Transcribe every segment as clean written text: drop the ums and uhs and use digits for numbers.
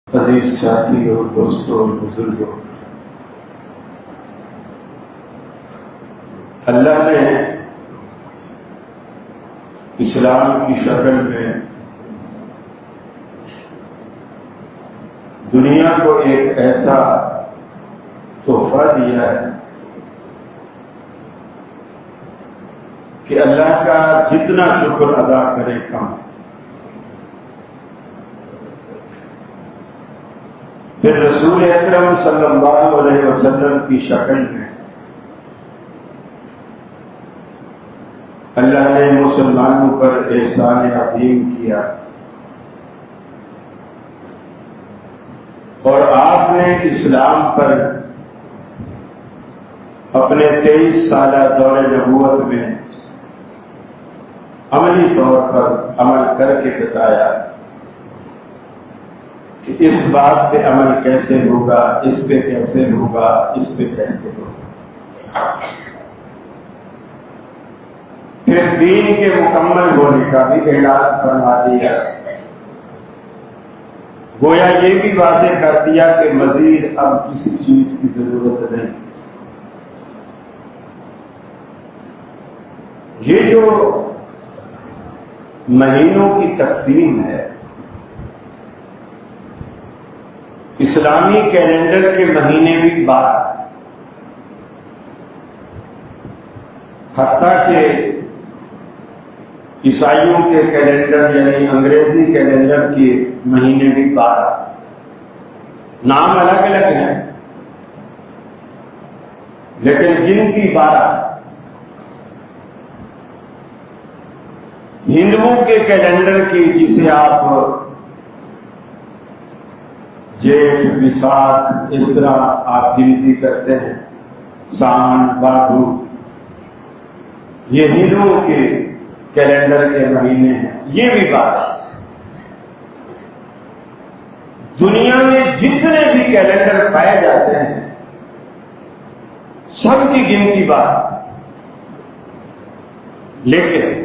عزیز ساتھی اور دوستوں اور بزرگوں، اللہ نے اسلام کی شکل میں دنیا کو ایک ایسا تحفہ دیا ہے کہ اللہ کا جتنا شکر ادا کرے کم۔ پھر رسول اکرم صلی اللہ علیہ وسلم کی شکل میں اللہ نے مسلمانوں پر احسان عظیم کیا، اور آپ نے اسلام پر اپنے 23 سالہ دور نبوت میں عملی طور پر عمل کر کے بتایا کہ اس بات پہ عمل کیسے ہوگا، اس پہ کیسے ہوگا، اس پہ کیسے ہوگا۔ پھر دین کے مکمل ہونے کا بھی اعلان فرما دیا، گویا یہ بھی واضح کر دیا کہ مزید اب کسی چیز کی ضرورت نہیں۔ یہ جو مہینوں کی تقسیم ہے، اسلامی کیلنڈر کے مہینے بھی 12، حتیٰ کہ عیسائیوں کے کیلنڈر یعنی انگریزی کیلنڈر کے مہینے بھی 12، نام الگ الگ ہیں لیکن گنتی 12۔ ہندوؤں کے کیلنڈر کی جسے آپ جیٹھ، ویساکھ اس طرح آپ گنتی کرتے ہیں، ساون، بھادر، یہ ہندوؤں کے کیلنڈر کے مہینے ہیں، یہ بھی 12۔ دنیا میں جتنے بھی کیلنڈر پائے جاتے ہیں سب کی گنتی 12، لیکن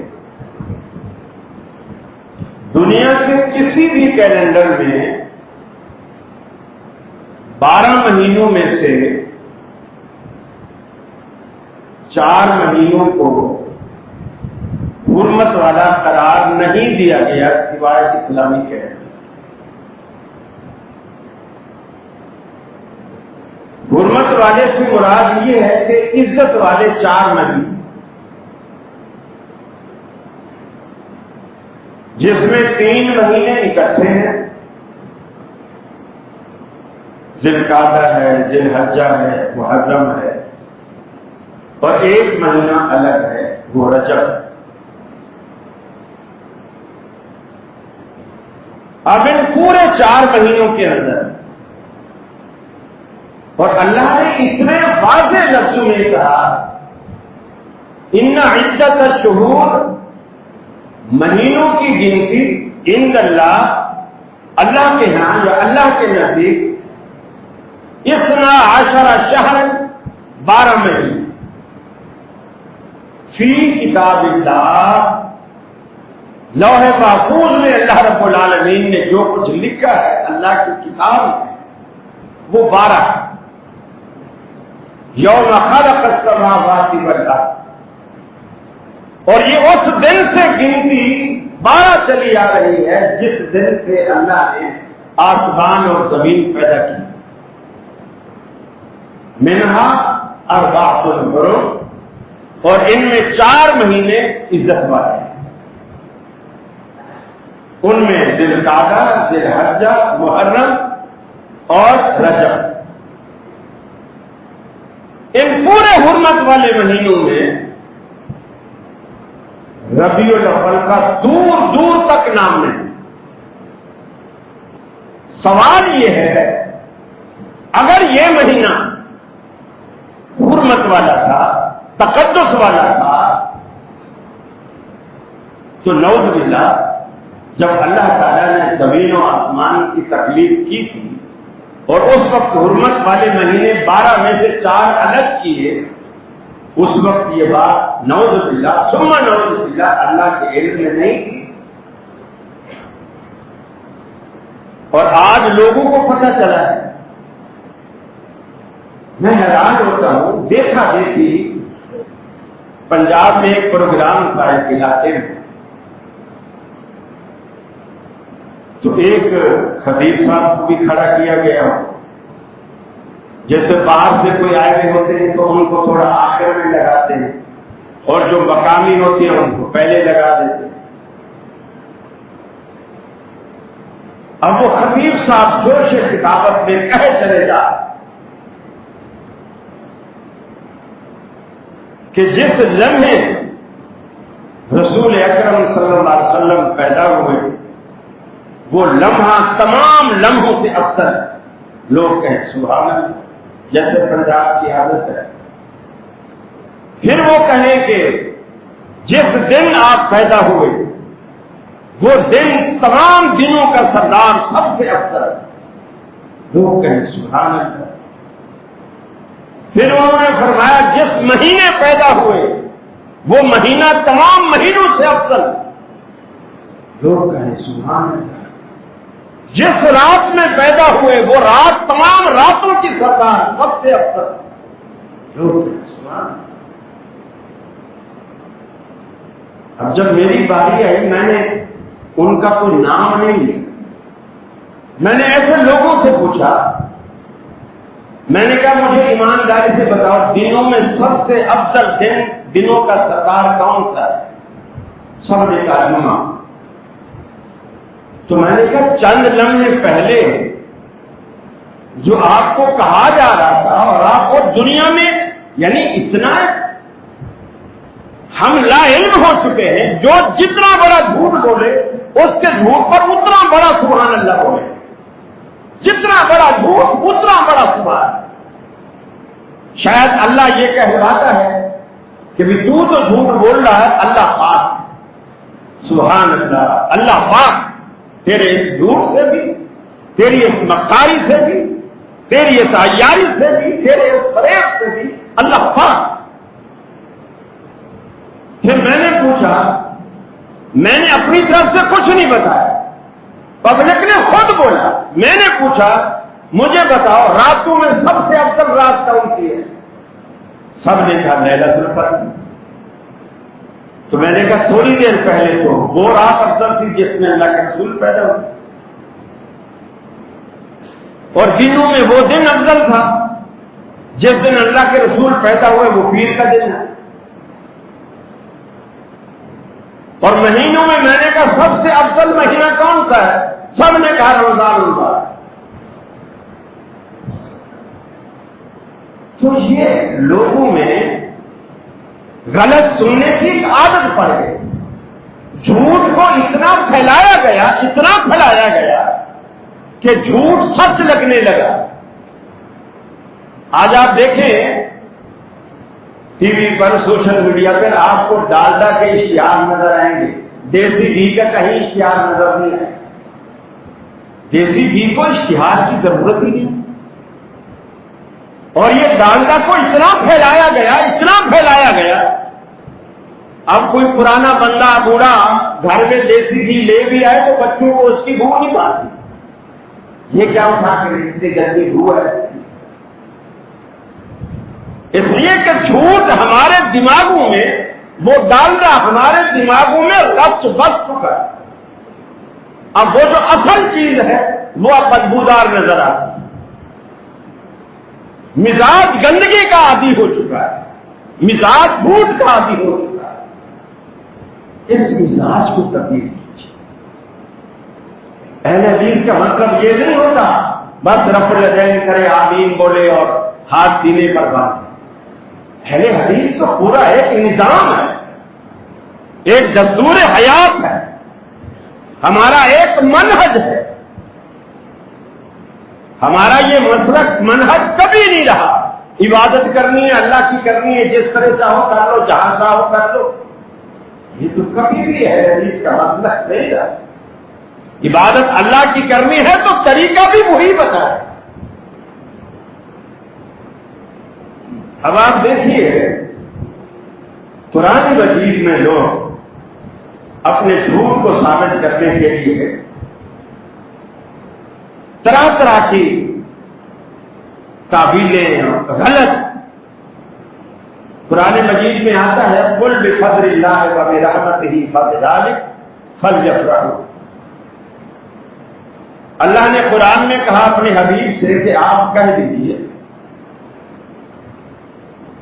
دنیا کے کسی بھی کیلنڈر میں 12 مہینوں میں سے 4 مہینوں کو حرمت والا قرار نہیں دیا گیا سوائے اسلامی کیلنڈر۔ حرمت والے سے مراد یہ ہے کہ عزت والے 4 مہینے، جس میں 3 مہینے اکٹھے ہیں، ذی القعدہ ہے، ذی الحجہ ہے، محرم ہے، اور 1 مہینہ الگ ہے وہ رجب۔ اب ان پورے 4 مہینوں کے اندر، اور اللہ نے اتنے واضح لفظوں میں کہا، ان عدت الشہور، مہینوں کی گنتی عند اللہ کے ہاں یا اللہ کے نزدیک 12 شہر، 12 مہینے، فی کتاب اللہ، لوح محفوظ میں اللہ رب العالمین نے جو کچھ لکھا ہے اللہ کی کتاب میں وہ 12۔ یوم خلق السماوات والارض، اور یہ اس دن سے گنتی 12 چلی آ رہی ہے جس دن سے اللہ نے آسمان اور زمین پیدا کی۔ منہا اربعۃ حرم، اور ان میں 4 مہینے عزت والے ہیں، ان میں ذی القعدہ، ذی الحجہ، محرم اور رجب۔ ان پورے حرمت والے مہینوں میں ربیع الاول کا دور دور تک نام نہیں۔ سوال یہ ہے، اگر یہ مہینہ حرمت والا تھا، تقدس والا تھا، تو نعوذ باللہ جب اللہ تعالیٰ نے زمین و آسمان کی تخلیق کی تھی اور اس وقت حرمت والے مہینے 12 میں سے 4 الگ کیے، اس وقت یہ بات نعوذ باللہ ثم نعوذ باللہ اللہ کے علم میں نہیں تھی۔ اور آج لوگوں کو پتہ چلا ہے. میں حیران ہوتا ہوں. دیکھا دیکھی پنجاب میں ایک پروگرام تھا ایک علاقے میں، تو ایک خطیب صاحب کو بھی کھڑا کیا گیا. جیسے باہر سے کوئی آئے ہوئے ہوتے ہیں تو ان کو تھوڑا آخر میں لگاتے ہیں، اور جو مقامی ہوتی ہیں ان کو پہلے لگا دیتے ہیں. اب وہ خطیب صاحب جوش خطابت میں کہے چلے جا کہ جس لمحے رسول اکرم صلی اللہ علیہ وسلم پیدا ہوئے وہ لمحہ تمام لمحوں سے افضل ہے. لوگ کہیں سبحان اللہ، جیسے پنجاب کی عادت ہے. پھر وہ کہیں کہ جس دن آپ پیدا ہوئے وہ دن تمام دنوں کا سردار سب سے افضل ہے. لوگ کہیں سبحان اللہ. پھر انہوں نے فرمایا جس مہینے پیدا ہوئے وہ مہینہ تمام مہینوں سے افضل. لوگ کہیں سبحان اللہ. جس رات میں پیدا ہوئے وہ رات تمام راتوں کی سردار سب سے افضل. لوگ کہیں سبحان اللہ. اب جب میری باری آئی میں نے ان کا کوئی نام نہیں لیا. میں نے ایسے لوگوں سے پوچھا، میں نے کہا مجھے ایمانداری سے بتاؤ دنوں میں سب سے افضل دن دنوں کا سردار کون تھا؟ سب نے کہا جمعہ. تو میں نے کہا چند لمحے پہلے جو آپ کو کہا جا رہا تھا اور آپ کو دنیا میں یعنی اتنا ہم لا علم ہو چکے ہیں، جو جتنا بڑا جھوٹ بولے اس کے جھوٹ پر اتنا بڑا سبحان اللہ بولے. جتنا بڑا جھوٹ اتنا بڑا سبحان. شاید اللہ یہ کہواتا ہے کہ بھی تو جھوٹ بول رہا ہے، اللہ پاک سبحان اللہ. اللہ پاک تیرے اس جھوٹ سے بھی، تیری اس مکاری سے بھی، تیری اس عیاری سے بھی، تیرے اس فریب سے بھی اللہ پاک. پھر میں نے پوچھا، میں نے اپنی طرف سے کچھ نہیں بتایا، پبلک نے خود بولا. میں نے پوچھا مجھے بتاؤ راتوں میں سب سے افضل رات کون سی ہے؟ سب نے کہا لیلۃ القدر. تو میں نے کہا تھوڑی دیر پہلے تو وہ رات افضل تھی جس میں اللہ کے رسول پیدا ہوئے، اور دنوں میں وہ دن افضل تھا جس دن اللہ کے رسول پیدا ہوئے، وہ پیر کا دن ہے. اور مہینوں میں نے کہا سب سے افضل مہینہ کون سا ہے؟ سب نے کہا رمضان المبارک. تو یہ لوگوں میں غلط سننے کی ایک عادت پڑ گئی. جھوٹ کو اتنا پھیلایا گیا کہ جھوٹ سچ لگنے لگا. آج آپ دیکھیں ٹی وی پر سوشل میڈیا پر آپ کو ڈالڈا کے اشتہار نظر آئیں گے، دیسی گھی کا کہیں اشتہار نظر نہیں آئے. دیسی گھی کو اشتہار کی ضرورت ہی نہیں. اور یہ ڈالڈا کو اتنا پھیلایا گیا. اب کوئی پرانا بندہ بوڑھا گھر میں دیسی گھی لے بھی آئے تو بچوں کو اس کی بو نہیں پاتی. یہ کیا اٹھا کے اتنی گندی بو ہے؟ اس لیے کہ جھوٹ ہمارے دماغوں میں وہ ڈالڈا ہمارے دماغوں میں رچ بس چکا ہے. اب وہ جو اصل چیز ہے وہ اب بدبودار نظر آتی ہے. مزاج گندگی کا عادی ہو چکا ہے، مزاج جھوٹ کا عادی ہو چکا ہے. اس مزاج کو تبدیل کیجیے. اہل حدیث کا مطلب یہ نہیں ہوتا بس رفع الیدین کرے، آمین بولے اور ہاتھ سینے پر باندھے. اہل حدیث تو پورا ایک نظام ہے، ایک دستور حیات ہے، ہمارا ایک منہج ہے. ہمارا یہ مسلک منہج کبھی نہیں رہا عبادت کرنی ہے اللہ کی کرنی ہے، جس طرح چاہو کر لو، جہاں چاہو کر لو. یہ تو کبھی بھی ہے حدیث کا مسلک نہیں رہا. عبادت اللہ کی کرنی ہے تو طریقہ بھی وہی بتایا. اب آپ دیکھیے قرآن مجید میں لوگ اپنے جھوٹ کو ثابت کرنے کے لیے طرح طرح کی تعبیریں غلط. قرآن مجید میں آتا ہے قل بفضل اللہ وبرحمتہ فبذلک فلیفرحوا. اللہ نے قرآن میں کہا اپنے حبیب سے کہ آپ کہہ دیجئے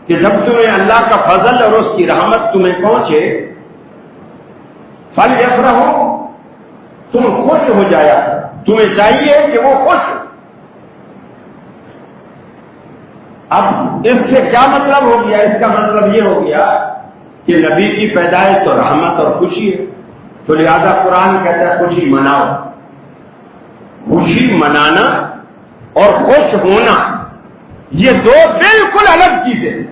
کہ جب تمہیں اللہ کا فضل اور اس کی رحمت تمہیں پہنچے فلیفرحوا، تم خوش ہو جایا. تمہیں چاہیے کہ وہ خوش ہو. اب اس سے کیا مطلب ہو گیا؟ اس کا مطلب یہ ہو گیا کہ نبی کی پیدائش تو رحمت اور خوشی ہے، تو لہذا قرآن کہتا ہے خوشی مناؤ. خوشی منانا اور خوش ہونا یہ دو بالکل الگ چیزیں ہیں.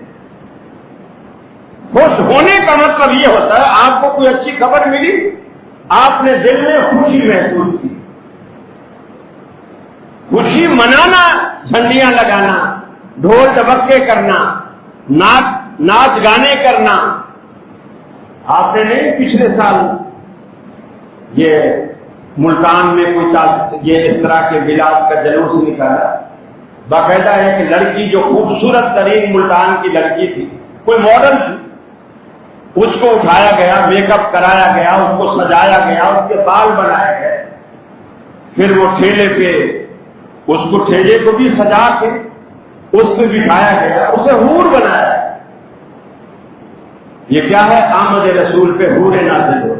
خوش ہونے کا مطلب یہ ہوتا ہے آپ کو کوئی اچھی خبر ملی، آپ نے دل میں خوشی محسوس کی. خوشی منانا جھنڈیاں لگانا، ڈھول ڈبکے کرنا، ناچ گانے کرنا. آپ نے نہیں پچھلے سال یہ ملتان میں کوئی یہ اس طرح کے میلاد کا جلوس نکالا؟ باقاعدہ ہے کہ لڑکی جو خوبصورت ترین ملتان کی لڑکی تھی، کوئی ماڈل تھی، اس کو اٹھایا گیا، میک اپ کرایا گیا، اس کو سجایا گیا، اس کے بال بنائے گئے، پھر وہ ٹھیلے پہ اس کو ٹھیلے کو بھی سجا کے اس پہ بٹھایا گیا، اسے حور بنایا. یہ کیا ہے؟ آمد رسول پہ حور نازل ہو.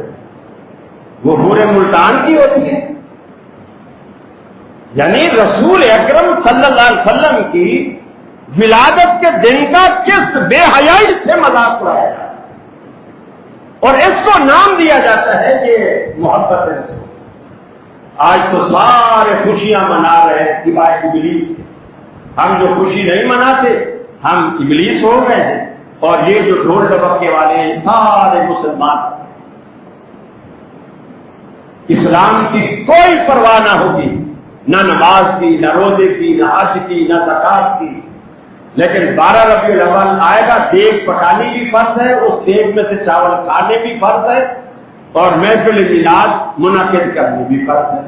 وہ حور ملتان کی ہوتی ہے، یعنی رسول اکرم صلی اللہ علیہ وسلم کی ولادت کے دن کا کس بے حیائی سے مذاق اڑایا جاتا ہے اور اس کو نام دیا جاتا ہے کہ محبت رسول. آج تو سارے خوشیاں منا رہے ہیں سوائے ابلیس. ہم جو خوشی نہیں مناتے ہم ابلیس ہو گئے ہیں، اور یہ جو ڈھول ڈبکے والے ہیں سارے مسلمان. اسلام کی کوئی پرواہ نہ ہوگی، نہ نماز کی، نہ روزے کی، نہ حج کی، نہ زکات کی. لیکن 12 ربیع الاول آئے گا، دیگ پکانی بھی فرض ہے، اس دیگ میں سے چاول کھانے بھی فرض ہے، اور محفل میلاد منعقد کرنے بھی فرض ہے.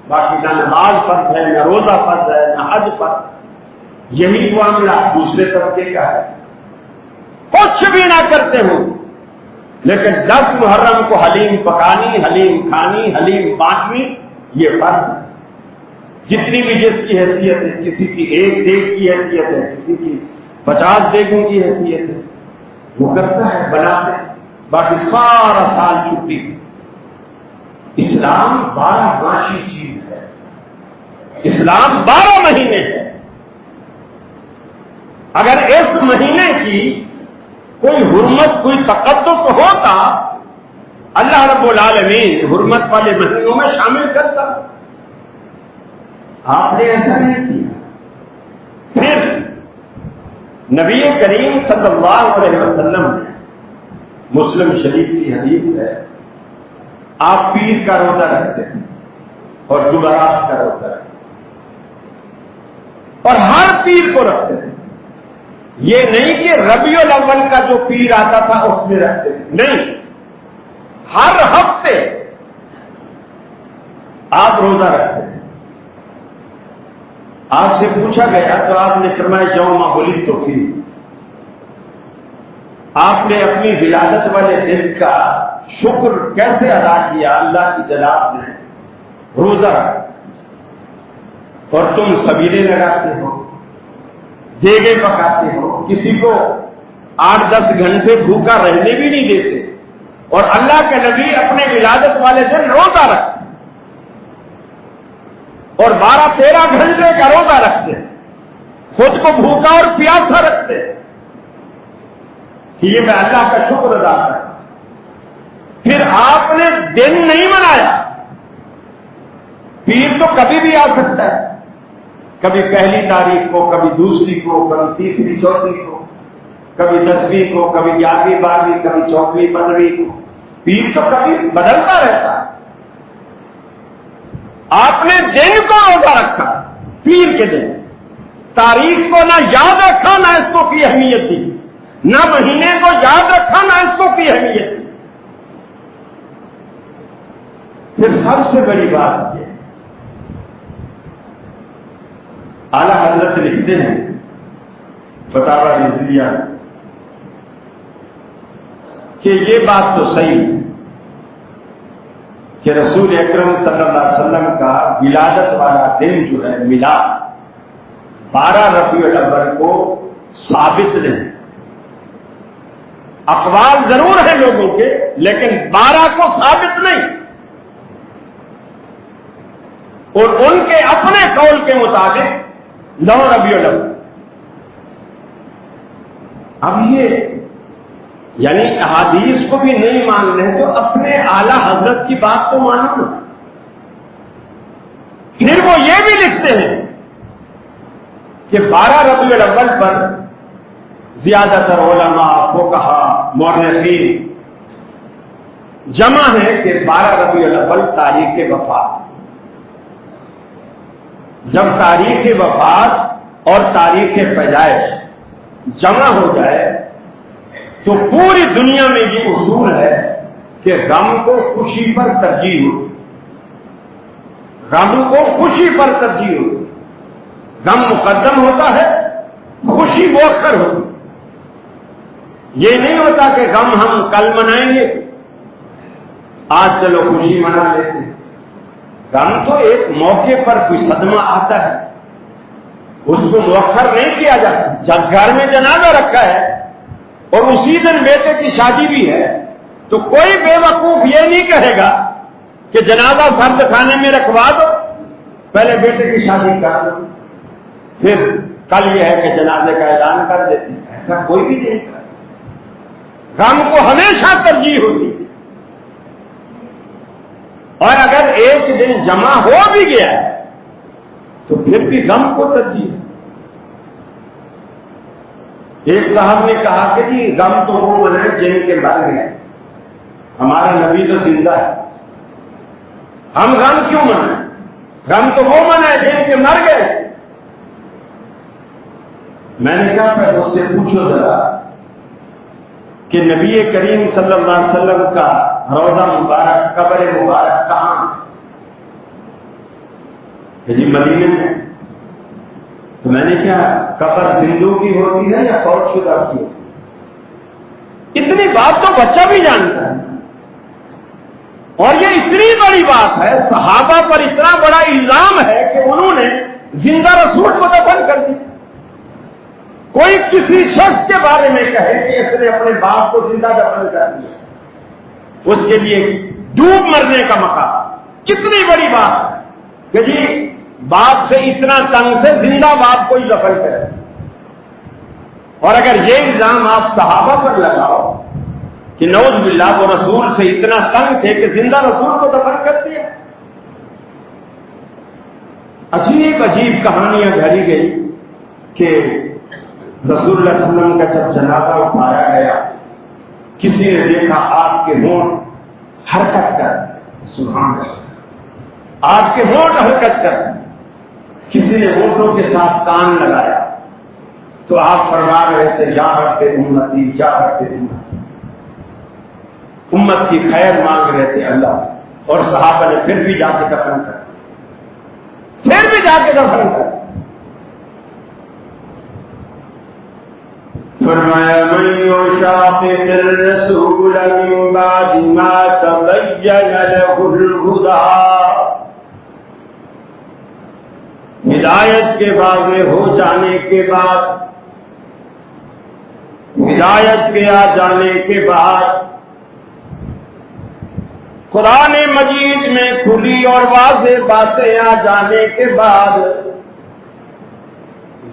باقی نہ نماز فرض ہے، نہ روزہ فرض ہے، نہ حج فرض ہے. یہی معاملہ دوسرے طبقے کا ہے، کچھ بھی نہ کرتے ہوں لیکن 10 محرم کو حلیم پکانی، حلیم کھانی، حلیم بانٹنی یہ فرض ہے. جتنی بھی جس کی حیثیت ہے، کسی کی 1 دیگ کی حیثیت ہے، کسی کی 50 دیگوں کی حیثیت ہے، وہ کرتا ہے، بناتے ہیں. باقی سارا سال چھٹی. اسلام 12 ماشی چیز ہے، اسلام 12 مہینے ہے. اگر اس مہینے کی کوئی حرمت، کوئی تقدس ہوتا، اللہ رب العالمین حرمت والے مہینوں میں شامل کرتا. آپ نے ایسا نہیں کیا. پھر نبی کریم صلی اللہ علیہ وسلم نے، مسلم شریف کی حدیث ہے، آپ پیر کا روزہ رکھتے ہیں اور جمعرات کا روزہ رکھتے ہیں، اور ہر پیر کو رکھتے ہیں. یہ نہیں کہ ربیع الاول کا جو پیر آتا تھا اس میں رکھتے ہیں، نہیں، ہر ہفتے آپ روزہ رکھتے ہیں. آپ سے پوچھا گیا تو آپ نے فرمایا یوم ولدت فیہ. آپ نے اپنی ولادت والے دن کا شکر کیسے ادا کیا؟ اللہ کی جناب نے روزہ رکھا. اور تم سبیلے لگاتے ہو، دیگیں پکاتے ہو، کسی کو 8-10 گھنٹے بھوکا رہنے بھی نہیں دیتے، اور اللہ کے نبی اپنے ولادت والے دن روزہ رکھتے اور 12-13 گھنٹے کا روزہ رکھتے ہیں، خود کو بھوکا اور پیاسا رکھتے ہیں کہ یہ میں اللہ کا شکر ادا کرتا. پھر آپ نے دن نہیں منایا. پیر تو کبھی بھی آ سکتا ہے، کبھی پہلی تاریخ کو، کبھی دوسری کو، کبھی تیسری چوتھی کو، کبھی 10ویں کو، کبھی 11ویں 12ویں، کبھی 14ویں 15ویں کو. پیر تو کبھی بدلتا رہتا ہے. آپ نے دن کو روزہ رکھا، پیر کے دن. تاریخ کو نہ یاد رکھا، نہ اس کو کی اہمیت دی، نہ مہینے کو یاد رکھا، نہ اس کو کی اہمیت دی. پھر سب سے بڑی بات یہ اعلیٰ حضرت لکھتے ہیں فتاوی رضویہ کہ یہ بات تو صحیح ہے کہ رسول اکرم صلی اللہ علیہ وسلم کا ولادت والا دن جو ہے میلاد 12 ربیع الاول کو ثابت نہیں. اقوال ضرور ہیں لوگوں کے لیکن 12 کو ثابت نہیں، اور ان کے اپنے قول کے مطابق 9 ربیع الاول. اب یہ یعنی احادیث کو بھی نہیں مان رہے تو اپنے اعلی حضرت کی بات تو مانو نا. پھر وہ یہ بھی لکھتے ہیں کہ 12 ربیع الاول پر زیادہ تر علماء فقہا مورخین جمع ہے کہ 12 ربیع الاول تاریخ وفات. جب تاریخ وفات اور تاریخ پیدائش جمع ہو جائے تو پوری دنیا میں یہ اصول ہے کہ غم کو خوشی پر ترجیح ہوتی، غم کو خوشی پر ترجیح ہوتی. غم مقدم ہوتا ہے، خوشی مؤخر ہوتی. یہ نہیں ہوتا کہ غم ہم کل منائیں گے، آج چلو خوشی منا لیتے ہیں. غم تو ایک موقع پر کوئی صدمہ آتا ہے، اس کو مؤخر نہیں کیا جاتا. جب گھر میں جنازہ رکھا ہے اور اسی دن بیٹے کی شادی بھی ہے تو کوئی بے وقوف یہ نہیں کہے گا کہ جنازہ سرد خانے میں رکھوا دو، پہلے بیٹے کی شادی کر دو، پھر کل یہ ہے کہ جنازے کا اعلان کر دیتے ہیں. ایسا کوئی بھی نہیں کرتا. غم کو ہمیشہ ترجیح ہوتی ہے، اور اگر ایک دن جمع ہو بھی گیا ہے تو پھر بھی غم کو ترجیح. ایک صاحب نے کہا کہ جی غم تو وہ منائے جن کے مر گئے، ہمارا نبی تو زندہ ہے، ہم غم کیوں منائیں؟ غم تو وہ منائے جن کے مر گئے. میں نے کہا پھر اس سے پوچھو ذرا کہ نبی کریم صلی اللہ علیہ وسلم کا روضہ مبارک قبر مبارک کہاں؟ کہ جی مدینے میں. تو میں نے کیا قبر زندوں کی ہوتی ہے یا فوت شدہ کی ہوتی ہے؟ اتنی بات تو بچہ بھی جانتا ہے. اور یہ اتنی بڑی بات ہے، صحابہ پر اتنا بڑا الزام ہے کہ انہوں نے زندہ رسول کو دفن کر دیا. کوئی کسی شخص کے بارے میں کہے کہ اس نے اپنے باپ کو زندہ دفن کر دیا، اس کے لیے ڈوب مرنے کا مقام. کتنی بڑی بات ہے کہ جی باپ سے اتنا تنگ سے زندہ باپ کو ہی دفن کرے. اور اگر یہ الزام آپ صحابہ پر لگاؤ کہ نعوذ باللہ وہ رسول سے اتنا تنگ تھے کہ زندہ رسول کو دفن کر دیا. عجیب عجیب کہانیاں گھڑی گئی کہ رسول اللہ صلی اللہ علیہ وسلم کا جب جنازہ اٹھایا گیا کسی نے دیکھا آپ کے ہونٹ حرکت کر، سبحان اللہ، آپ کے ہونٹ حرکت کر. کسی نے ہونٹوں کے ساتھ کان لگایا تو آپ فرما رہے تھے یا رب امتی یا رب امتی، امت کی خیر مانگ رہے تھے اللہ سے. اور صحابہ نے پھر بھی جا کے دفن کر، پھر بھی جا کے دفن کر. فرمایا من یشاقق الرسول من بعد ما تبین له الهدى، ہدایت کے واضح ہو جانے کے بعد، ہدایت کے آ جانے کے بعد، قرآن مجید میں کھلی اور واضح باتیں آ جانے کے بعد،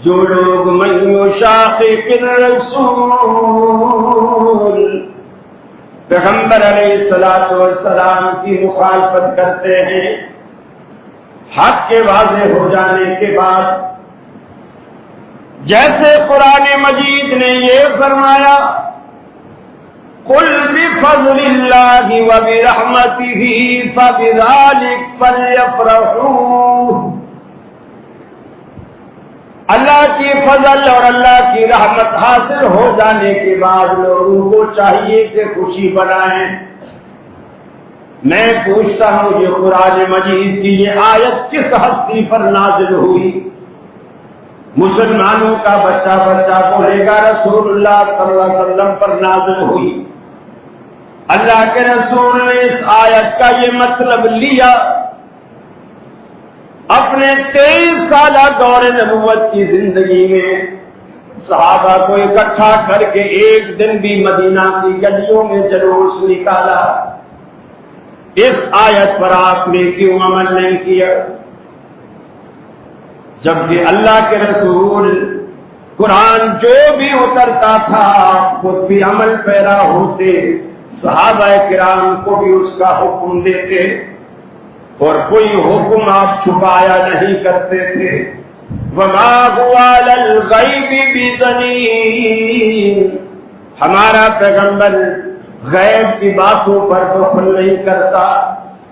جو لوگ من یشاقق الرسول، پیغمبر علیہ الصلوۃ والسلام کی مخالفت کرتے ہیں حق کے واضح ہو جانے کے بعد، جیسے قرآن مجید نے یہ فرمایا قل بفضل اللہ وبرحمتہ فبذلک فلیفرحوا، اللہ کی فضل اور اللہ کی رحمت حاصل ہو جانے کے بعد لوگوں کو چاہیے کہ خوشی منائیں. میں پوچھتا ہوں یہ قرآن مجید کی یہ آیت کس ہستی پر نازل ہوئی؟ مسلمانوں کا بچہ بچہ بولے گا رسول اللہ صلی اللہ علیہ وسلم پر نازل ہوئی۔ اللہ کے رسول نے اس آیت کا یہ مطلب لیا، اپنے 23 سالہ دور نبوت کی زندگی میں صحابہ کو اکٹھا کر کے ایک دن بھی مدینہ کی گلیوں میں جلوس نکالا۔ اس آیت پر آپ نے کیوں عمل نہیں کیا؟ جبکہ اللہ کے رسول قرآن جو بھی اترتا تھا خود بھی عمل پیرا ہوتے، صحابہ کرام کو بھی اس کا حکم دیتے، اور کوئی حکم آپ چھپایا نہیں کرتے تھے۔ وَمَا هُوَ عَلَى الْغَيْبِ بِضَنِينٍ، ہمارا پیغمبر غیب کی باتوں پر دخل نہیں کرتا،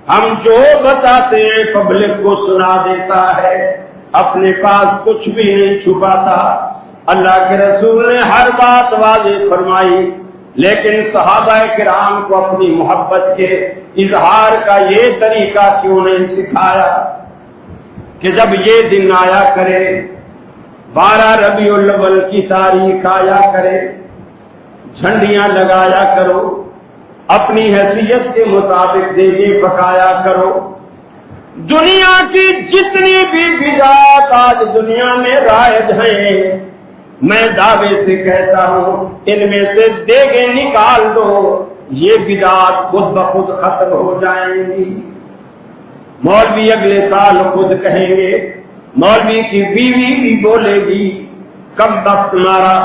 ہم جو بتاتے ہیں پبلک کو سنا دیتا ہے، اپنے پاس کچھ بھی نہیں چھپاتا۔ اللہ کے رسول نے ہر بات واضح فرمائی، لیکن صحابہ کرام کو اپنی محبت کے اظہار کا یہ طریقہ کیوں نہیں سکھایا کہ جب یہ دن آیا کرے، 12 ربیع الاول کی تاریخ آیا کرے، جھنڈیاں لگایا کرو، اپنی حیثیت کے مطابق دیگے پکایا کرو۔ دنیا کی جتنی بھی بدعات آج دنیا میں رائج ہیں، میں دعوے سے کہتا ہوں ان میں سے دیگیں نکال دو، یہ بدعات خود بخود ختم ہو جائیں گی۔ مولوی اگلے سال خود کہیں گے، مولوی کی بیوی بھی بولے گی، کب وقت تمہارا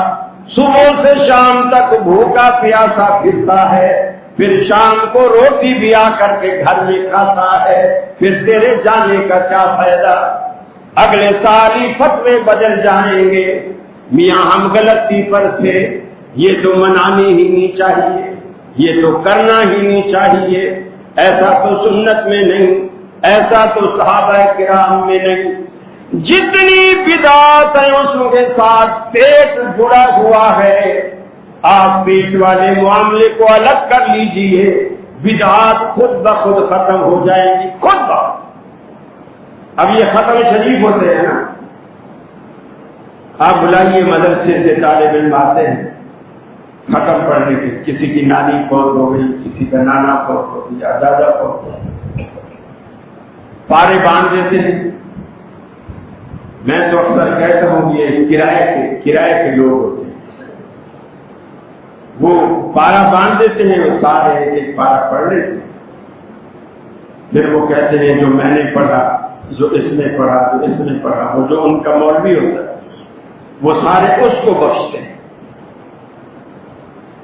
صبح سے شام تک بھوکا پیاسا پھرتا ہے، پھر شام کو روٹی بھی آ کر کے گھر میں کھاتا ہے، پھر تیرے جانے کا کیا فائدہ؟ اگلے سال ہی فتوے بدل جائیں گے، میاں ہم غلطی پر تھے، یہ تو منانی ہی نہیں چاہیے، یہ تو کرنا ہی نہیں چاہیے، ایسا تو سنت میں نہیں، ایسا تو صحابہ کرام میں نہیں۔ جتنی بدعات ہیں اس کے ساتھ پیٹ جڑا ہوا ہے، آپ پیٹ والے معاملے کو الگ کر لیجئے، بدعات خود بخود ختم ہو جائیں گی، خود بخود۔ اب یہ ختم شریف ہوتے ہیں نا، آپ بلائیے مدرسے سے طالب علم آتے ہیں ختم پڑھنے کے، کسی کی نانی فوت ہو گئی، کسی کا نانا فوت ہو گیا، دادا فوت ہو گیا، پارے باندھ دیتے ہیں۔ میں تو اکثر کہتا ہوں یہ کرائے کے لوگ ہوتے ہیں، وہ پارا باندھ دیتے ہیں، وہ سارے ایک ایک پارا پڑھ لیتے ہیں، پھر وہ کہتے ہیں جو میں نے پڑھا، جو اس نے پڑھا، جو اس نے پڑھا، وہ جو ان کا مولوی ہوتا ہے وہ سارے اس کو بخشتے ہیں۔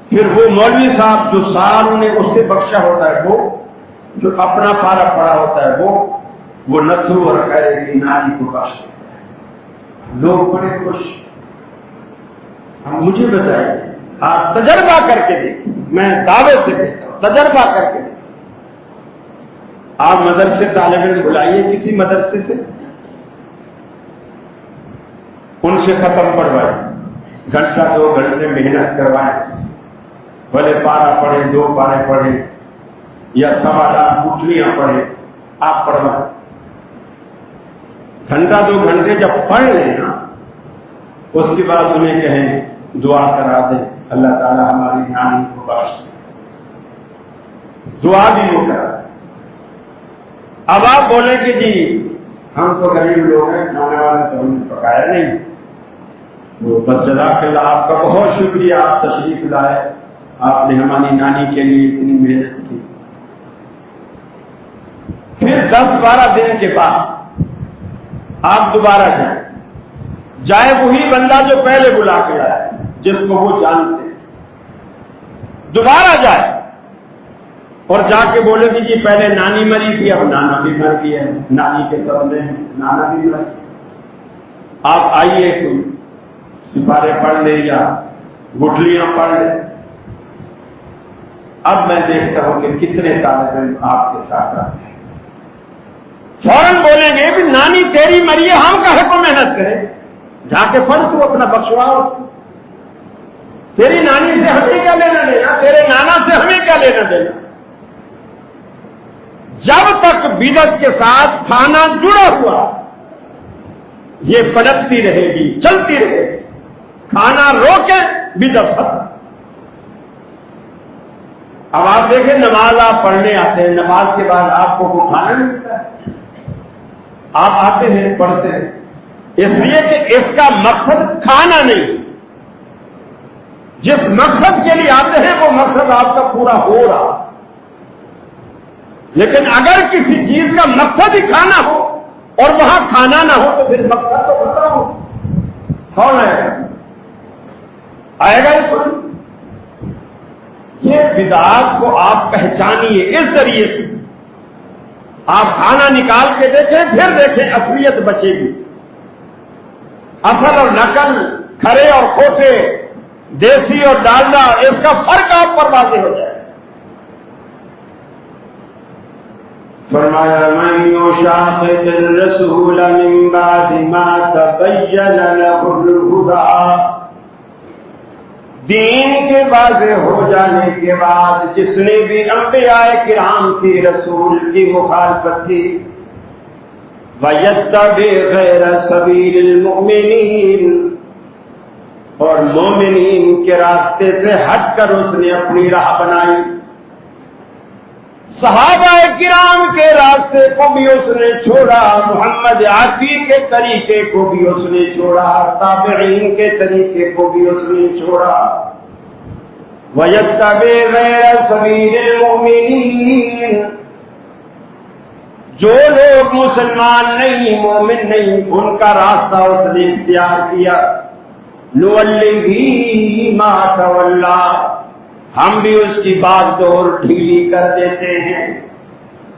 پھر وہ مولوی صاحب جو سال نے اس سے بخشا ہوتا ہے، وہ جو اپنا پارا پڑھا ہوتا ہے وہ نثر اور خیرے کی ناری کو بخشتے ہیں۔ لوگ بڑے خوش۔ اب مجھے بتائیے، آپ تجربہ کر کے دیکھیں، میں دعوے سے کہتا ہوں تجربہ کر کے دیکھیں۔ آپ مدرسے طالب علم بلائیے کسی مدرسے سے، ان سے ختم پڑھوائے، گھنٹہ 2 گھنٹے محنت کروائیں، بھلے پارا پڑھیں، 2 پارے پڑھیں یا سوالات گٹھلیاں پڑھیں، آپ پڑھوائیں۔ گھنٹہ 2 گھنٹے جب پڑھ لیں نا، اس کے بعد انہیں کہیں دعا کرا دیں، اللہ تعالیٰ ہماری نانی کو بخش دے، دعا بھی وہ کرا دیں۔ اب آپ بولیں کہ جی ہم تو غریب لوگ ہیں، کھانے والے تو ہم نے پکایا نہیں، تو بس جزاک اللہ، آپ کا بہت شکریہ، آپ تشریف لائے، آپ نے ہماری نانی کے لیے اتنی محنت کی۔ پھر 10-12 دن کے بعد آپ دوبارہ جائے وہی بندہ جو پہلے بلا کے آیا، جس کو وہ جانتے ہیں، دوبارہ جائے اور جا کے بولے کہ جی پہلے نانی مری تھی، اب نانا بھی مر گیا ہے، نانی کے سامنے نانا بھی مر گیا، آپ آئیے کوئی سپارے پڑھ لے یا گٹھلیاں پڑھ لے۔ اب میں دیکھتا ہوں کہ کتنے طالب علم آپ کے ساتھ آتے ہیں، فوراً بولیں گے کہ نانی تیری مری ہے، ہم کہے کو محنت کریں، جا کے پڑھ تو اپنا بخشواؤ، تیری نانی سے ہمیں کیا لینا دینا، تیرے نانا سے ہمیں کیا لینا دینا۔ جب تک بدعت کے ساتھ کھانا جڑا ہوا، یہ پلٹتی رہے گی، چلتی رہے گی. کھانا روکے بدعت ختم. اب آپ دیکھیں نماز آپ پڑھنے آتے ہیں، نماز کے بعد آپ کو کوئی کھانا نہیں ملتا ہے. آپ آتے ہیں پڑھتے ہیں اس لیے کہ اس کا مقصد کھانا نہیں. جس مقصد کے لیے آتے ہیں وہ مقصد آپ کا پورا ہو رہا. لیکن اگر کسی چیز کا مقصد ہی کھانا ہو اور وہاں کھانا نہ ہو تو پھر مقصد تو ختم ہو. کون آئے گا؟ آئے گا ہی کوئی. یہ بدعات کو آپ پہچانیے اس ذریعے سے. آپ کھانا نکال کے دیکھیں، پھر دیکھیں اصلیت بچے گی. اصل اور نقل، کھرے اور کھوٹے، دیسی اور ڈالڈا، اس کا فرق آپ پر واضح ہو جائے. فرمایا من یشاقق الرسول من بعد ما تبین له الهدی، دین کے واضح ہو جانے کے بعد جس نے بھی انبیاء کرام کی رسول کی مخالفت کی، وَيَتَّبِعْ غَيْرَ سَبِيلِ الْمُؤْمِنِينَ، اور مومنین کے راستے سے ہٹ کر اس نے اپنی راہ بنائی. صحابہ کرام کے راستے کو بھی اس نے چھوڑا، محمد عربی کے طریقے کو بھی اس نے چھوڑا، تابعین کے طریقے کو بھی اس نے چھوڑا. وَيَتَّبِعْ غَيْرَ سَبِيلِ الْمُؤْمِنِينَ، جو لوگ مسلمان نہیں، مومن نہیں، ان کا راستہ اس نے اختیار کیا. نُوَلِّهِ مَا تَوَلَّىٰ، ہم بھی اس کی بات دور ڈھیلی کر دیتے ہیں،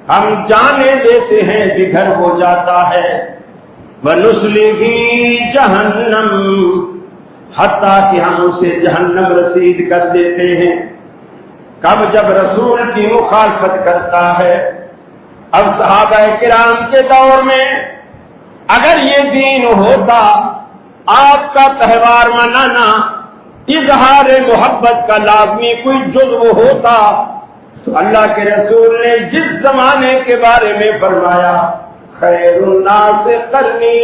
ہم جانے دیتے ہیں جدھر ہو جاتا ہے. وَنُصْلِهِ جَهَنَّمَ، حتیٰ کہ ہم اسے جہنم رسید کر دیتے ہیں. کب؟ جب رسول کی مخالفت کرتا ہے. اب صحابہ کرام کے دور میں اگر یہ دین ہوتا، آپ کا تہوار منانا اظہار محبت کا لازمی کوئی جزو ہوتا، تو اللہ کے رسول نے جس زمانے کے بارے میں فرمایا خیر الناس قرنی،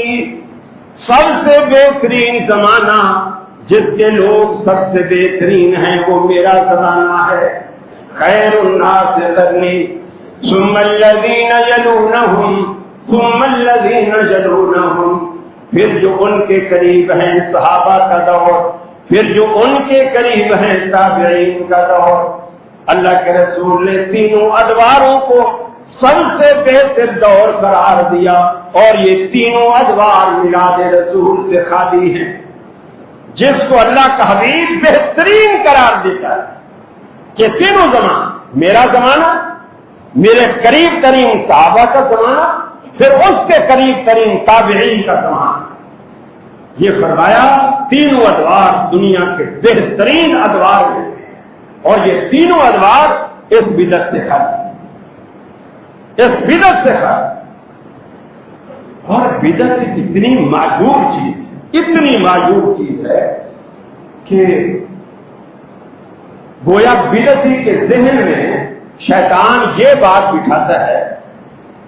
سب سے بہترین زمانہ جس کے لوگ سب سے بہترین ہیں وہ میرا زمانہ ہے. خیر الناس قرنی ثم الذین یلونہم ثم الذین یلونہم، پھر جو ان کے قریب ہیں صحابہ کا دور، پھر جو ان کے قریب ہیں تابعین کا دور. اللہ کے رسول نے تینوں ادواروں کو سب سے بہتر دور قرار دیا، اور یہ تینوں ادوار میلاد رسول سے خالی ہیں. جس کو اللہ کا حبیب بہترین قرار دیتا ہے کہ تینوں زمانہ، میرا زمانہ، میرے قریب ترین صحابہ کا زمانہ، پھر اس کے قریب ترین تابعین کا زمانہ. یہ فرمایا تینوں ادوار دنیا کے بہترین ادوار میں ہیں، اور یہ تینوں ادوار اس بدعت سے خالی، اس بدعت سے خالی. اور بدعت اتنی معذور چیز، اتنی معذور چیز ہے کہ گویا بدعتی کے ذہن میں شیطان یہ بات بٹھاتا ہے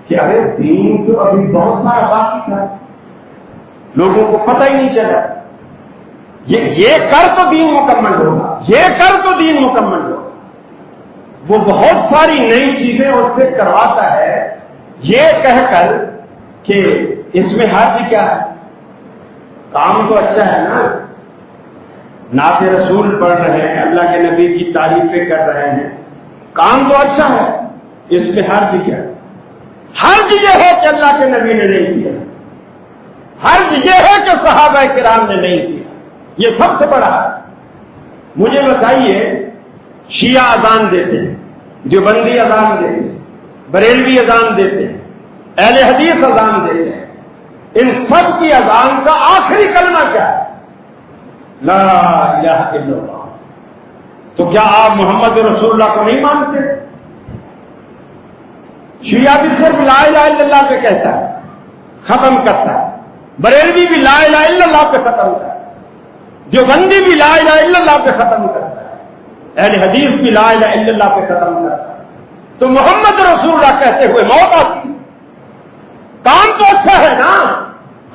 کہ ارے دین تو ابھی بہت سارا باقی تھا، لوگوں کو پتہ ہی نہیں چلا. یہ کر تو دین مکمل ہوگا، یہ کر تو دین مکمل ہوگا. وہ بہت ساری نئی چیزیں اس سے کرواتا ہے یہ کہہ کر کہ اس میں حرج کیا ہے، کام تو اچھا ہے نا، نعت رسول پڑھ رہے ہیں، اللہ کے نبی کی تعریفیں کر رہے ہیں، کام تو اچھا ہے، اس میں حرج کیا ہے؟ حرج یہ ہے کہ اللہ کے نبی نے نہیں کیا، حرج یہ ہے کہ صحابہ کرام نے نہیں کیا. یہ سب سے بڑا حرج. مجھے بتائیے، شیعہ اذان دیتے ہیں، دیوبندی اذان دیتے ہیں، بریلوی اذان دیتے ہیں، اہل حدیث اذان دیتے ہیں، ان سب کی اذان کا آخری کلمہ کیا ہے؟ لا الہ الا اللہ. تو کیا آپ محمد رسول اللہ کو نہیں مانتے؟ شیعہ بھی صرف لا الہ الا اللہ پہ کہتا ہے، ختم کرتا ہے. بریلوی بھی لا الہ الا اللہ پہ ختم کرتا ہے، دیوبندی بھی لا الہ الا اللہ پہ ختم کرتا ہے، اہل حدیث بھی لا الہ الا اللہ پہ ختم کرتا ہے. تو محمد رسول اللہ کہتے ہوئے موت آتی. کام تو اچھا ہے نا،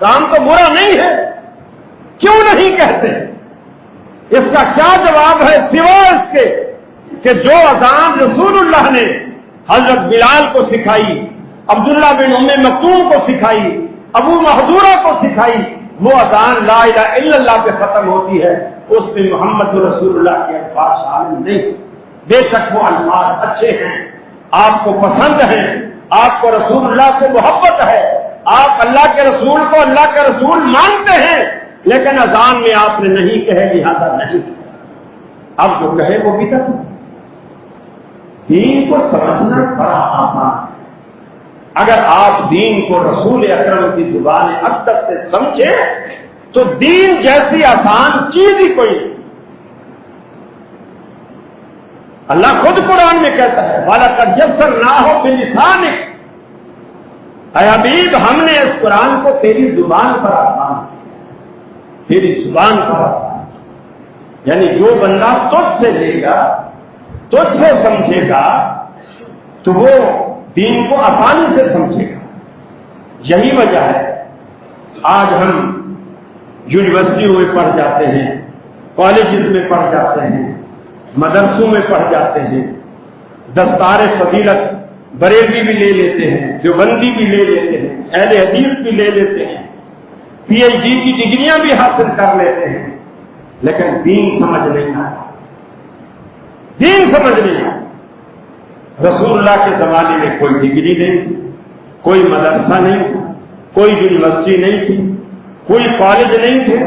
کام تو برا نہیں ہے، کیوں نہیں کہتے؟ اس کا کیا جواب ہے سوا اس کے کہ جو اذان رسول اللہ نے حضرت بلال کو سکھائی، عبداللہ بن ام مکتوم کو سکھائی، ابو محذورہ کو سکھائی، وہ اذان لا الہ الا اللہ پہ ختم ہوتی ہے، اس میں محمد رسول اللہ کے الفاظ شامل نہیں۔ بے شک وہ الفاظ اچھے ہیں، آپ کو پسند ہیں، آپ کو رسول اللہ سے محبت ہے، آپ اللہ کے رسول کو اللہ کے رسول مانتے ہیں، لیکن اذان میں آپ نے نہیں کہے، لہذا نہیں کہا۔ اب جو کہے وہ بدعت ہے۔ دین کو سمجھنا بڑا آسان ہے۔ اگر آپ دین کو رسول اکرم کی زبان اقدس سے سمجھیں تو دین جیسی آسان چیز ہی کوئی نہیں۔ اللہ خود قرآن میں کہتا ہے وَلَقَدْ يَسَّرْنَاهُ بِلِسَانِكَ، اے حبیب ہم نے اس قرآن کو تیری زبان پر آسان کیا، تیری زبان پر آسان کیا۔ یعنی جو بندہ تجھ سے لے گا، تجھ سے سمجھے گا، تو وہ دین کو آسانی سے سمجھے گا۔ یہی وجہ ہے آج ہم یونیورسٹیوں میں پڑھ جاتے ہیں، کالجز میں پڑھ جاتے ہیں، مدرسوں میں پڑھ جاتے ہیں، دستار فضیلت بریلوی بھی لے لیتے ہیں، دیوبندی بھی لے لیتے ہیں، اہل حدیث بھی لے لیتے ہیں، پی ایچ ڈی کی ڈگریاں بھی حاصل کر لیتے ہیں، لیکن دین سمجھ نہیں آتا، دین سمجھ نہیں آتا۔ رسول اللہ کے زمانے میں کوئی ڈگری نہیں تھی، کوئی مدرسہ نہیں تھا، کوئی یونیورسٹی نہیں تھی، کوئی کالج نہیں تھے،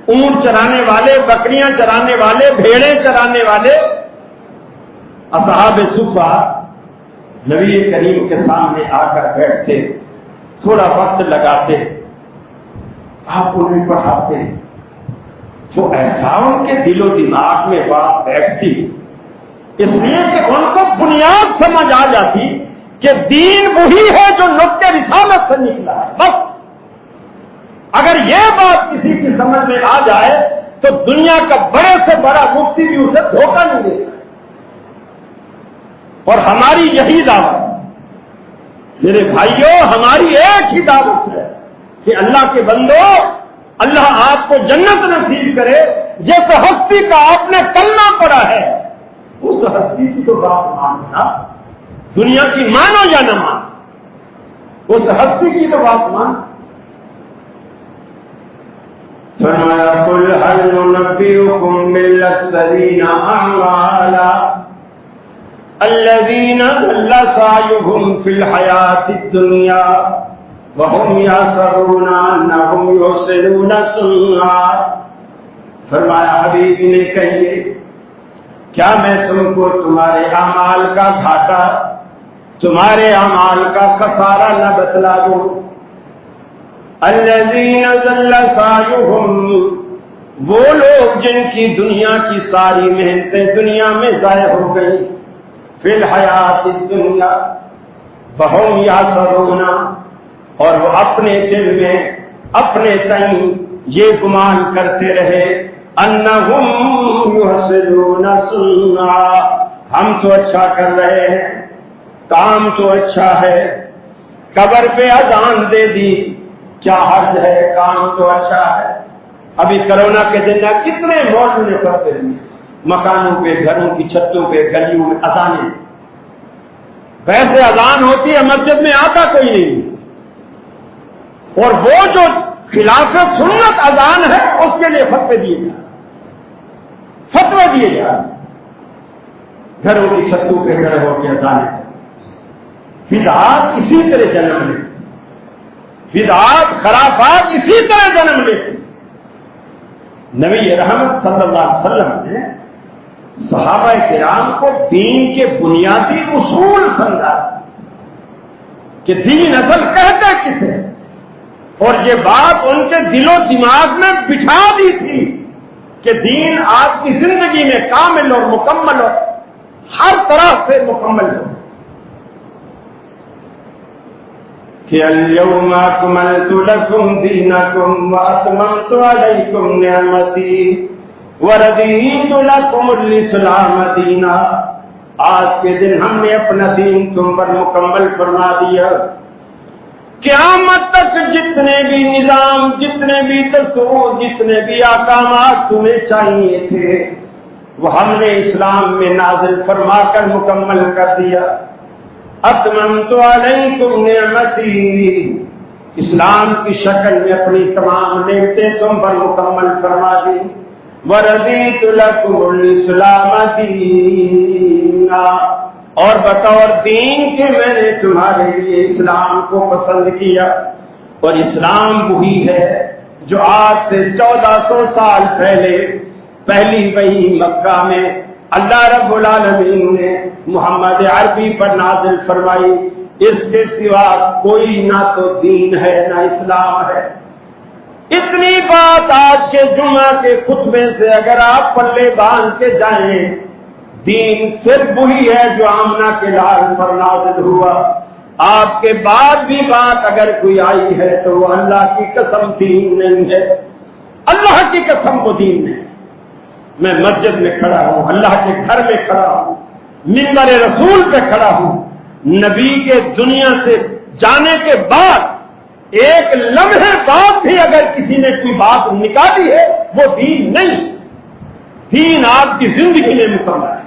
اونٹ چرانے والے، بکریاں چرانے والے، بھیڑیں چرانے والے اصحاب صفا نبی کریم کے سامنے آ کر بیٹھتے، تھوڑا وقت لگاتے، آپ انہیں پڑھاتے، تو ایسا ان کے دل و دماغ میں بات بیٹھتی، اس لیے کہ ان کو بنیاد سمجھ آ جاتی کہ دین وہی ہے جو نقطۂ رسالت سے نکلا ہے۔ بس اگر یہ بات کسی کی سمجھ میں آ جائے تو دنیا کا بڑے سے بڑا مفتی بھی اسے دھوکہ نہیں دیتا۔ اور ہماری یہی دعوت، میرے بھائیوں، ہماری ایک ہی دعوت ہے کہ اللہ کے بندو، اللہ آپ کو جنت نصیب کرے، جس ہستی کا آپ نے کلمہ پڑھا ہے اس ہستی کی تو بات ماننا، دنیا کی مانو یا نہ مانو، اس ہستی کی تو بات مان۔ فرمایا قل هل ننبئكم بالاخسرين اعمالا الذين ضل سعيهم في الحياة الدنيا وهم يحسبون انهم يحسنون صنعا۔ فرمایا حبیب نے کہیے کیا میں تم کو تمہارے اعمال کا گھاٹا، تمہارے اعمال کا خسارہ نہ بتلا دوں؟ الذین ضل سعیہم، وہ لوگ جن کی دنیا کی ساری محنتیں دنیا میں ضائع ہو گئی، فی الحیات الدنیا وہم یحسبون، اور وہ اپنے دل میں اپنے تئیں یہ گمان کرتے رہے انہم یحسنون صنعا، ہم تو اچھا کر رہے ہیں، کام تو اچھا ہے، قبر پہ اذان دے دی، کیا حرج ہے، کام تو اچھا ہے۔ ابھی کرونا کے دن کتنے موت نے پڑھتے ہیں، مکانوں پہ، گھروں کی چھتوں پہ، گلیوں میں اذانیں، ویسے اذان ہوتی ہے مسجد میں آتا کوئی نہیں، اور وہ جو خلاف سنت اذان ہے اس کے لیے فتوے دیے جائیں، فتوے دیے جائیں، گھروں کی چھتوں پہ کھڑے ہو کے اذانیں۔ بدعات اسی طرح جنم لے، بدعات خرافات اسی طرح جنم لے۔ نبی رحمت صلی اللہ علیہ وسلم نے صحابہ کرام کو دین کے بنیادی اصول سمجھا کہ دین اصل کہتے کسے، اور یہ بات ان کے دل و دماغ میں بٹھا دی تھی کہ دین آپ کی زندگی میں کامل اور مکمل ہو، ہر طرح سے مکمل ہو، کہ اليوم اکملت لکم دینکم واتممت علیکم نعمتی وردیت لکم الاسلام دینا، آج کے دن ہم نے اپنا دین تم پر مکمل فرما دیا، قیامت تک جتنے بھی نظام، جتنے بھی دستور، جتنے بھی احکامات تمہیں چاہیے تھے وہ ہم نے اسلام میں نازل فرما کر مکمل کر دیا۔ اتممت علیکم نعمتی، اسلام کی شکل میں اپنی تمام نعمتیں تم پر مکمل فرما دی۔ ورضیت لکم الاسلام دینا، اور بطور دین کے میں نے تمہارے لیے اسلام کو پسند کیا۔ اور اسلام وہی ہے جو آج سے 1400 سال پہلے پہلی وحی مکہ میں اللہ رب العالمین نے محمد عربی پر نازل فرمائی۔ اس کے سوا کوئی نہ تو دین ہے نہ اسلام ہے۔ اتنی بات آج کے جمعہ کے خطبے سے اگر آپ پلے باندھ کے جائیں، دین صرف وہی ہے جو آمنہ کے لال پر نازل ہوا۔ آپ کے بعد بھی بات اگر کوئی آئی ہے تو وہ اللہ کی قسم دین نہیں ہے، اللہ کی قسم وہ دین نہیں۔ میں مسجد میں کھڑا ہوں، اللہ کے گھر میں کھڑا ہوں، منبر رسول پہ کھڑا ہوں، نبی کے دنیا سے جانے کے بعد ایک لمحے بعد بھی اگر کسی نے کوئی بات نکالی ہے وہ دین نہیں۔ دین آپ کی زندگی میں مکمل ہے،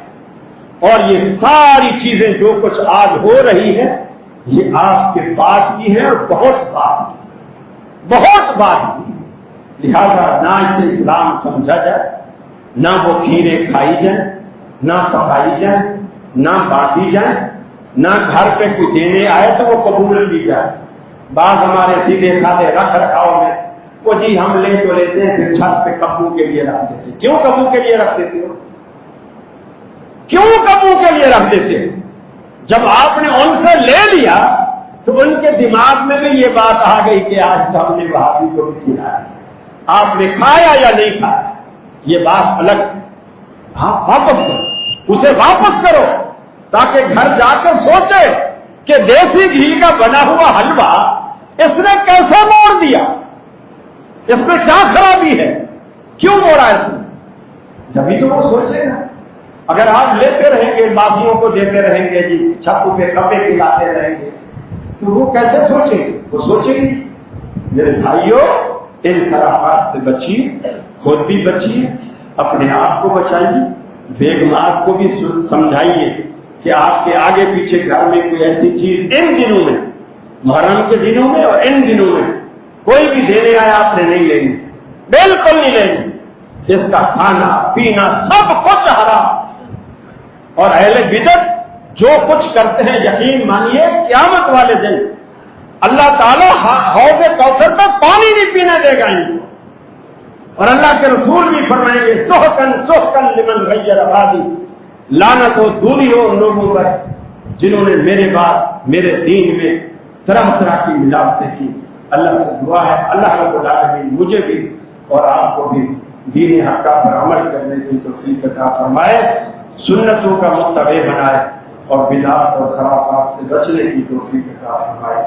اور یہ ساری چیزیں جو کچھ آج ہو رہی ہیں یہ آپ کے بعد کی ہے، اور بہت بات کی۔ لہذا نہ اسے اسلام سمجھا جائے، نہ وہ کھیرے کھائی جائیں، نہ پکائی جائیں، نہ بانٹی جائیں، نہ گھر پہ کوئی دینے آئے تو وہ قبول کی جائے۔ بعض ہمارے سیدھے سادے رکھ رکھاؤ میں وہ جی ہم لے تو لیتے ہیں، پھر چھت پہ قبو کے لیے رکھ دیتے۔ کیوں قبو کے لیے رکھ دیتے ہو؟ کیوں قبو کے لیے رکھ دیتے ہو؟ جب آپ نے ان سے لے لیا تو ان کے دماغ میں بھی یہ بات آ گئی کہ آج تو ہم نے وہابی کو بھی کھلایا، آپ نے کھایا یا نہیں کھایا یہ بات الگ۔ آپ واپس کرو، اسے واپس کرو، تاکہ گھر جا کر سوچے کہ دیسی گھی کا بنا ہوا حلوہ اس نے کیسے موڑ دیا، اس میں کیا خرابی ہے، کیوں موڑا اس نے؟ جبھی تو وہ سوچے گا۔ اگر آپ لیتے رہیں گے، باقیوں کو دیتے رہیں گے، جی چھتوں پہ کپڑے کھلاتے رہیں گے، تو وہ کیسے سوچیں گے؟ وہ سوچیں گے۔ میرے بھائیوں، ان خرافات سے بچیے، خود بھی بچیے، اپنے آپ کو بچائیے، بیگمات کو بھی سمجھائیے کہ آپ کے آگے پیچھے گھر میں کوئی ایسی چیز ان دنوں میں، محرم کے دنوں میں اور ان دنوں میں کوئی بھی دینے آیا آپ نے نہیں لینی، بالکل نہیں لینی۔ اس کا کھانا پینا سب کچھ حرام۔ اور اہل بدعت جو کچھ کرتے ہیں یقین مانیے قیامت والے دن اللہ تعالیٰ حوض کوثر میں پانی نہیں پینے دے گا ان کو۔ اور اللہ کے رسول بھی فرمائیں گے سحقن سحقن لمن غیر عبادی، لعنت ہو دوری ہو ان لوگوں پر جنہوں نے میرے بعد میرے دین میں طرح طرح کی ملاوٹیں کی۔ اللہ سے دعا ہے اللہ رب العالمین مجھے بھی اور آپ کو بھی دین حق پر عمل کرنے کی توفیق عطا فرمائے، سنتوں کا متبع بنائے اور بدعات اور خرافات سے بچنے کی توفیق عطا فرمائے۔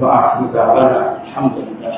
وآخر دعوانا الحمدللہ۔